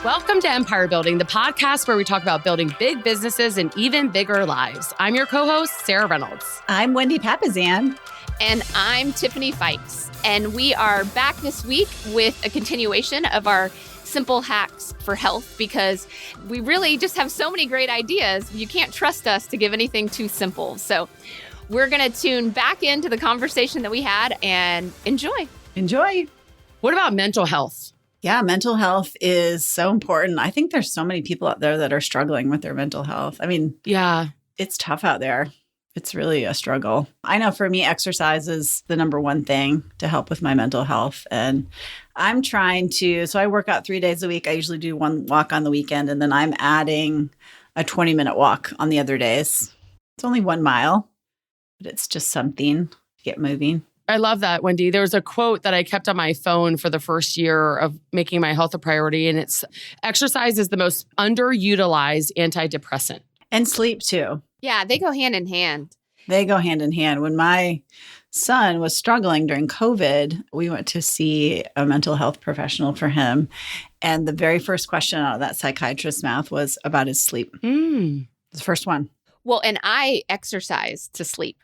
Welcome to Empire Building, the podcast where we talk about building big businesses and even bigger lives. I'm your co-host, Sarah Reynolds. I'm Wendy Papazan. And I'm Tiffany Fikes. And we are back this week with a continuation of our simple hacks for health because we really just have so many great ideas. You can't trust us to give anything too simple. So we're going to tune back into the conversation that we had and enjoy. Enjoy. What about mental health? Yeah, mental health is so important. I think there's so many people out there that are struggling with their mental health. I mean, Yeah. it's tough out there. It's really a struggle. I know for me, exercise is the number one thing to help with my mental health. And I'm trying to, so I work out 3 days a week. I usually do one walk on the weekend, and then I'm adding a 20-minute walk on the other days. It's only 1 mile, but it's just something to get moving. I love that, Wendy. There was a quote that I kept on my phone for the first year of making my health a priority, and it's exercise is the most underutilized antidepressant. And sleep too. Yeah, they go hand in hand. They go hand in hand. When my son was struggling during COVID, we went to see a mental health professional for him. And the very first question out of that psychiatrist's mouth was about his sleep. The first one. Well, and I exercise to sleep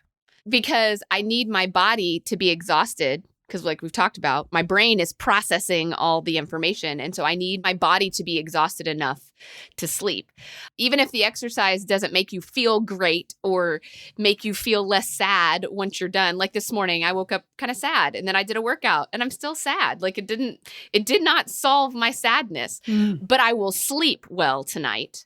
because I need my body to be exhausted. Because like we've talked about, my brain is processing all the information. And so I need my body to be exhausted enough to sleep. Even if the exercise doesn't make you feel great or make you feel less sad once you're done. Like this morning, I woke up kind of sad and then I did a workout and I'm still sad. Like it did not solve my sadness, but I will sleep well tonight.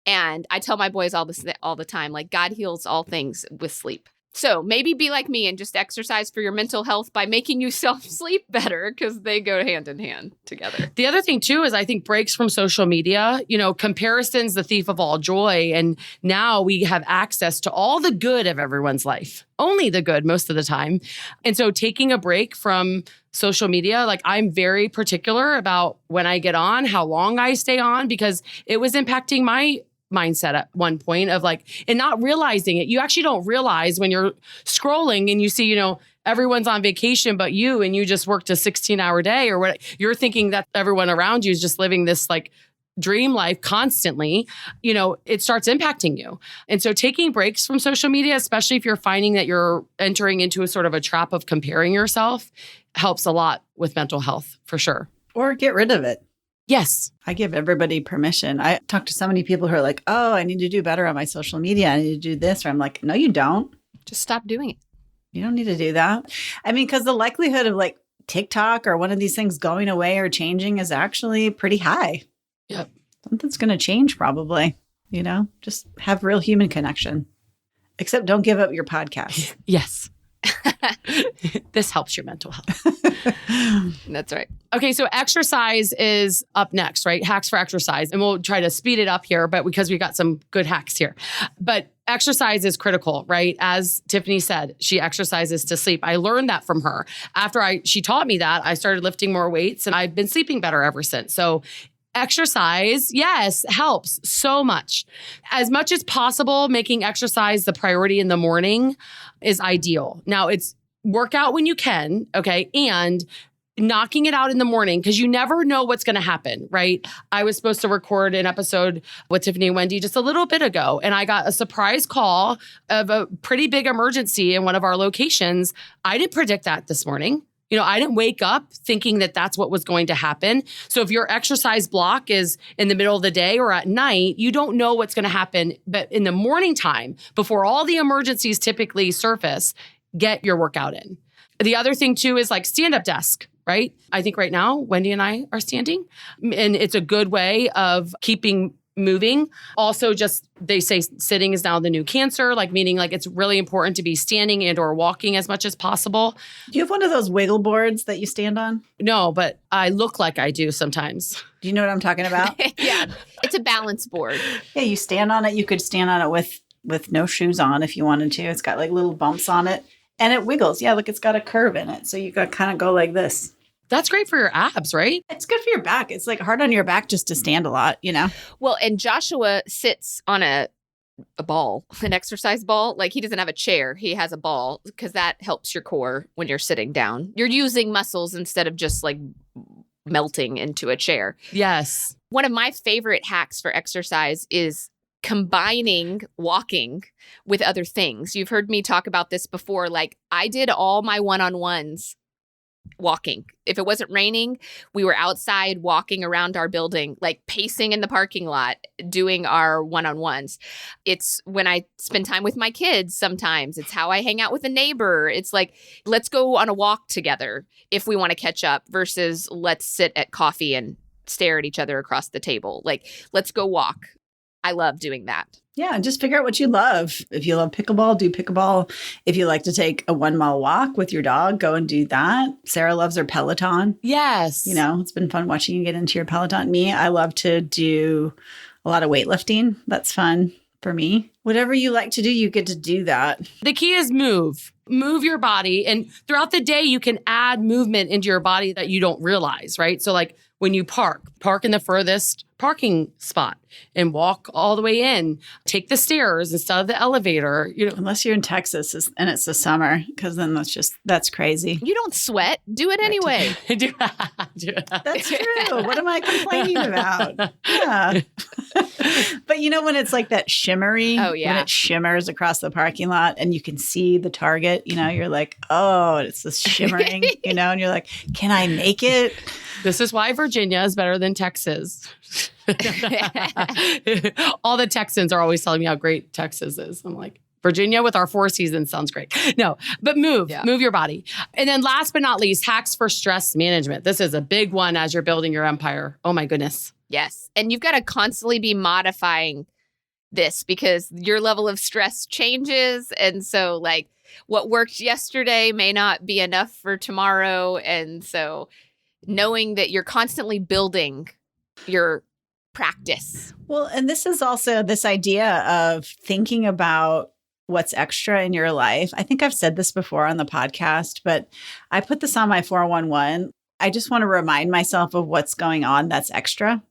And I tell my boys all the time, like God heals all things with sleep. So maybe be like me and just exercise for your mental health by making yourself sleep better because they go hand in hand together. The other thing, too, is I think breaks from social media. You know, comparison's the thief of all joy. And now we have access to all the good of everyone's life, only the good most of the time. And so taking a break from social media, like I'm very particular about when I get on, how long I stay on, because it was impacting my mindset at one point of like, and not realizing it. You actually don't realize when you're scrolling and you see, you know, everyone's on vacation but you, and you just worked a 16-hour day or what, you're thinking that everyone around you is just living this like dream life constantly, you know, it starts impacting you. And so taking breaks from social media, especially if you're finding that you're entering into a sort of a trap of comparing yourself, helps a lot with mental health for sure. Or get rid of it. Yes. I give everybody permission. I talk to so many people who are like, oh, I need to do better on my social media. I need to do this. Or I'm like, no, you don't. Just stop doing it. You don't need to do that. I mean, because the likelihood of like TikTok or one of these things going away or changing is actually pretty high. Yep. Something's going to change probably, you know, just have real human connection. Except don't give up your podcast. Yes. This helps your mental health. That's right. Okay, so exercise is up next, right? Hacks for exercise. And we'll try to speed it up here, but because we got some good hacks here. But exercise is critical, right? As Tiffany said, she exercises to sleep. I learned that from her. After she taught me that, I started lifting more weights and I've been sleeping better ever since. So exercise, yes, helps so much. As much as possible, making exercise the priority in the morning is ideal. Now, it's work out when you can, okay? And knocking it out in the morning because you never know what's going to happen, right? I was supposed to record an episode with Tiffany and Wendy just a little bit ago, and I got a surprise call of a pretty big emergency in one of our locations. I didn't predict that this morning. You know, I didn't wake up thinking that that's what was going to happen. So if your exercise block is in the middle of the day or at night, you don't know what's going to happen. But in the morning time, before all the emergencies typically surface, get your workout in. The other thing too is like stand-up desk, right? I think right now, Wendy and I are standing, and it's a good way of keeping moving. Also, just they say sitting is now the new cancer, like meaning like it's really important to be standing and or walking as much as possible. Do you have one of those wiggle boards that you stand on? No, but I look like I do sometimes. Do you know what I'm talking about? Yeah, it's a balance board. Yeah, you stand on it. You could stand on it with no shoes on if you wanted to. It's got like little bumps on it and it wiggles. Yeah, look, it's got a curve in it. So you got kind of go like this. That's great for your abs, right? It's good for your back. It's like hard on your back just to stand a lot, you know? Well, and Joshua sits on a ball, an exercise ball. Like he doesn't have a chair. He has a ball because that helps your core when you're sitting down. You're using muscles instead of just like melting into a chair. Yes. One of my favorite hacks for exercise is combining walking with other things. You've heard me talk about this before. Like I did all my one-on-ones walking. If it wasn't raining, we were outside walking around our building, like pacing in the parking lot, doing our one-on-ones. It's when I spend time with my kids sometimes. It's how I hang out with a neighbor. It's like, let's go on a walk together if we want to catch up versus let's sit at coffee and stare at each other across the table. Like, let's go walk. I love doing that. Yeah, and just figure out what you love. If you love pickleball, do pickleball. If you like to take a 1 mile walk with your dog, go and do that. Sarah loves her Peloton. Yes. You know, it's been fun watching you get into your Peloton. Me, I love to do a lot of weightlifting. That's fun for me. Whatever you like to do, you get to do that. The key is move. Move your body. And throughout the day, you can add movement into your body that you don't realize, right? So like when you park in the furthest parking spot and walk all the way in, take the stairs instead of the elevator. You know, unless you're in Texas and it's the summer, because then that's crazy. You don't sweat. Do it anyway. That's true. What am I complaining about? Yeah. But you know, when it's like that shimmery, oh, yeah. when it shimmers across the parking lot and you can see the target, you know, you're like, oh, it's this shimmering, you know, and you're like, can I make it? This is why Virginia is better than Texas. All the Texans are always telling me how great Texas is. I'm like, Virginia with our 4 seasons sounds great. No, but move your body. And then last but not least, hacks for stress management. This is a big one as you're building your empire. Oh my goodness. Yes. And you've got to constantly be modifying this because your level of stress changes. And so like what worked yesterday may not be enough for tomorrow. And so knowing that you're constantly building your practice. Well, and this is also this idea of thinking about what's extra in your life. I think I've said this before on the podcast, but I put this on my 411. I just want to remind myself of what's going on that's extra.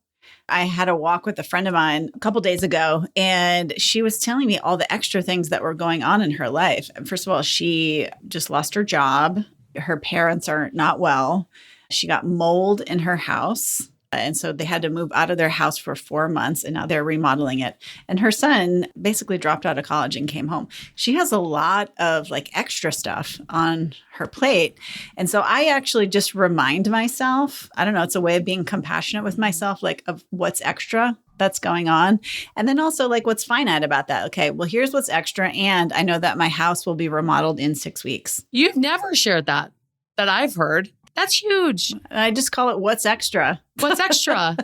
I had a walk with a friend of mine a couple days ago, and she was telling me all the extra things that were going on in her life. First of all, she just lost her job. Her parents are not well. She got mold in her house. And so they had to move out of their house for 4 months, and now they're remodeling it. And her son basically dropped out of college and came home. She has a lot of like extra stuff on her plate. And so I actually just remind myself, I don't know, it's a way of being compassionate with myself, like of what's extra that's going on. And then also like what's finite about that. Okay, well, here's what's extra. And I know that my house will be remodeled in 6 weeks. You've never shared that I've heard. That's huge. I just call it what's extra. What's extra?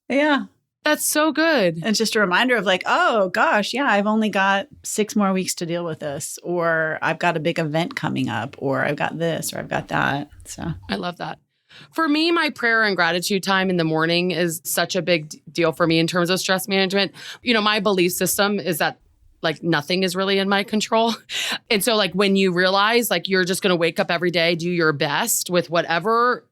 Yeah. That's so good. It's just a reminder of like, oh gosh, yeah, I've only got 6 more weeks to deal with this, or I've got a big event coming up, or I've got this, or I've got that. So I love that. For me, my prayer and gratitude time in the morning is such a big deal for me in terms of stress management. You know, my belief system is that like nothing is really in my control. And so like when you realize like you're just going to wake up every day, do your best with whatever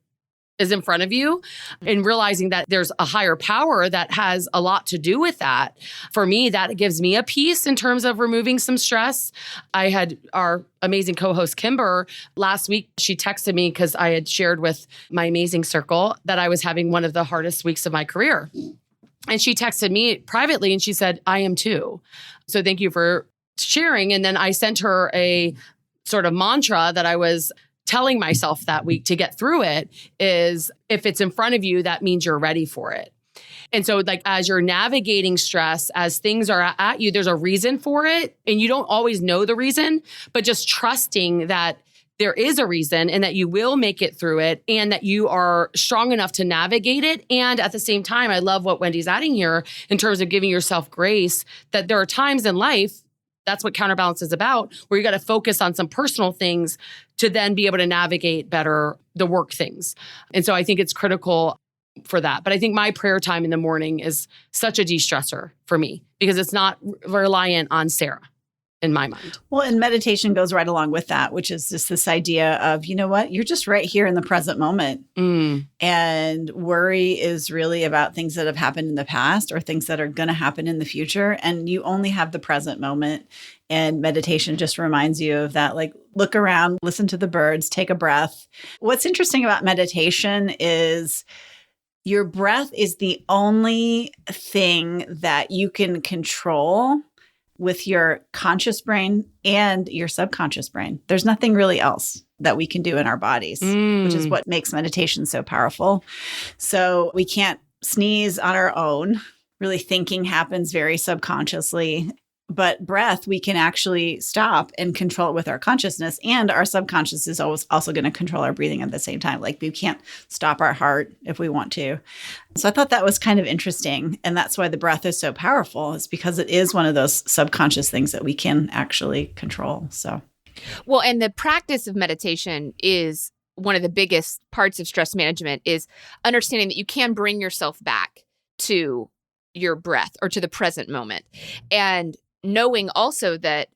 is in front of you, and realizing that there's a higher power that has a lot to do with that. For me, that gives me a peace in terms of removing some stress. I had our amazing co-host Kimber last week. She texted me because I had shared with my amazing circle that I was having one of the hardest weeks of my career. And she texted me privately and she said, I am too. So thank you for sharing. And then I sent her a sort of mantra that I was telling myself that week to get through it is if it's in front of you, that means you're ready for it. And so like as you're navigating stress, as things are at you, there's a reason for it. And you don't always know the reason, but just trusting that there is a reason and that you will make it through it and that you are strong enough to navigate it. And at the same time, I love what Wendy's adding here in terms of giving yourself grace, that there are times in life, that's what counterbalance is about, where you got to focus on some personal things to then be able to navigate better the work things. And so I think it's critical for that. But I think my prayer time in the morning is such a de-stressor for me because it's not reliant on Sarah. in my mind. Well, and meditation goes right along with that, which is just this idea of, you know what, you're just right here in the present moment. And worry is really about things that have happened in the past or things that are going to happen in the future. And you only have the present moment. And meditation just reminds you of that. Like, look around, listen to the birds, take a breath. What's interesting about meditation is your breath is the only thing that you can control with your conscious brain and your subconscious brain. There's nothing really else that we can do in our bodies, which is what makes meditation so powerful. So we can't sneeze on our own. Really, thinking happens very subconsciously. But breath, we can actually stop and control it with our consciousness. And our subconscious is always also going to control our breathing at the same time. Like, we can't stop our heart if we want to. So I thought that was kind of interesting. And that's why the breath is so powerful. It's because it is one of those subconscious things that we can actually control. So, well, and the practice of meditation is one of the biggest parts of stress management, is understanding that you can bring yourself back to your breath or to the present moment. And knowing also that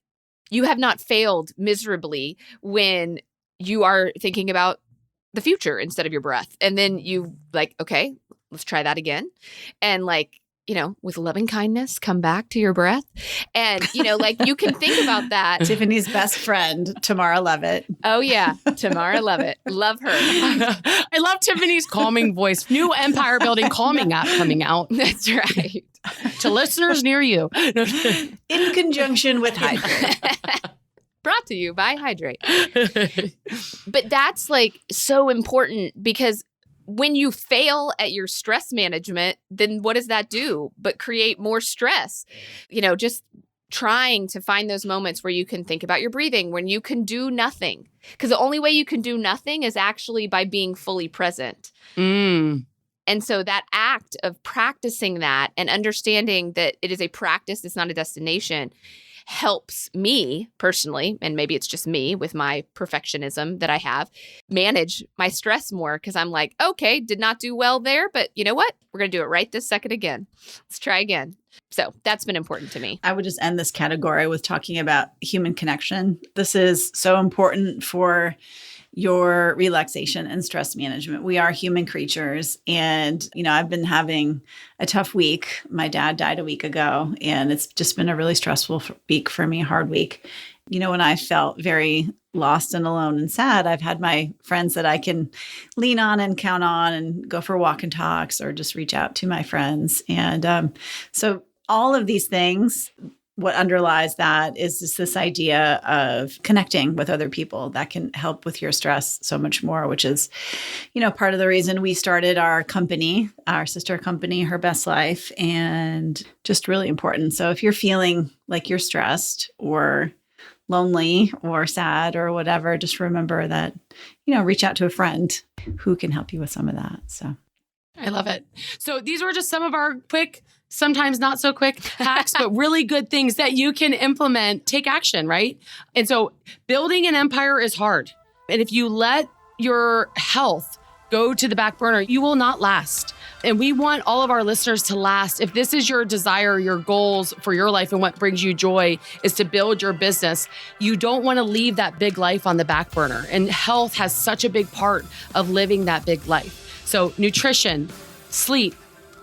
you have not failed miserably when you are thinking about the future instead of your breath. And then you like, okay, let's try that again. And like, you know, with loving kindness, come back to your breath. And, you know, like, you can think about that. Tiffany's best friend, Tamara Levitt. Oh, yeah. Tamara Levitt. Love her. I love Tiffany's calming voice. New empire building calming app coming out. That's right. To listeners near you. In conjunction with Hydrate. Brought to you by Hydrate. But that's like so important, because when you fail at your stress management, then what does that do but create more stress? You know, just trying to find those moments where you can think about your breathing, when you can do nothing. Because the only way you can do nothing is actually by being fully present. And so that act of practicing that and understanding that it is a practice, it's not a destination, helps me personally, and maybe it's just me with my perfectionism that I have, manage my stress more, because I'm like, okay, did not do well there, but you know what? We're going to do it right this second again. Let's try again. So that's been important to me. I would just end this category with talking about human connection. This is so important for your relaxation and stress management. We are human creatures. And, you know, I've been having a tough week. My dad died a week ago, and it's just been a really stressful week for me, hard week. You know, when I felt very lost and alone and sad, I've had my friends that I can lean on and count on and go for walk and talks, or just reach out to my friends. And so all of these things, what underlies that is just this idea of connecting with other people that can help with your stress so much more, which is, you know, part of the reason we started our company, our sister company, Her Best Life, and just really important. So if you're feeling like you're stressed or lonely or sad or whatever, just remember that, you know, reach out to a friend who can help you with some of that. So I love it. So these were just some of our quick, sometimes not so quick hacks, but really good things that you can implement, take action, right? And so building an empire is hard. And if you let your health go to the back burner, you will not last. And we want all of our listeners to last. If this is your desire, your goals for your life, and what brings you joy is to build your business, you don't want to leave that big life on the back burner. And health has such a big part of living that big life. So nutrition, sleep,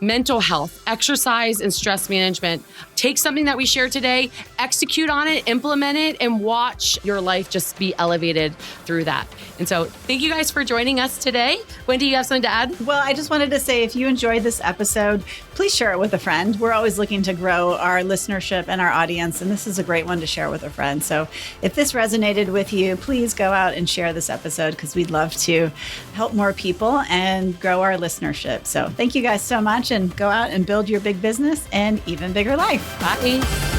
mental health, exercise, and stress management. Take something that we shared today, execute on it, implement it, and watch your life just be elevated through that. And so thank you guys for joining us today. Wendy, you have something to add? Well, I just wanted to say, if you enjoyed this episode, please share it with a friend. We're always looking to grow our listenership and our audience, and this is a great one to share with a friend. So if this resonated with you, please go out and share this episode, because we'd love to help more people and grow our listenership. So thank you guys so much, and go out and build your big business and even bigger life. Bye.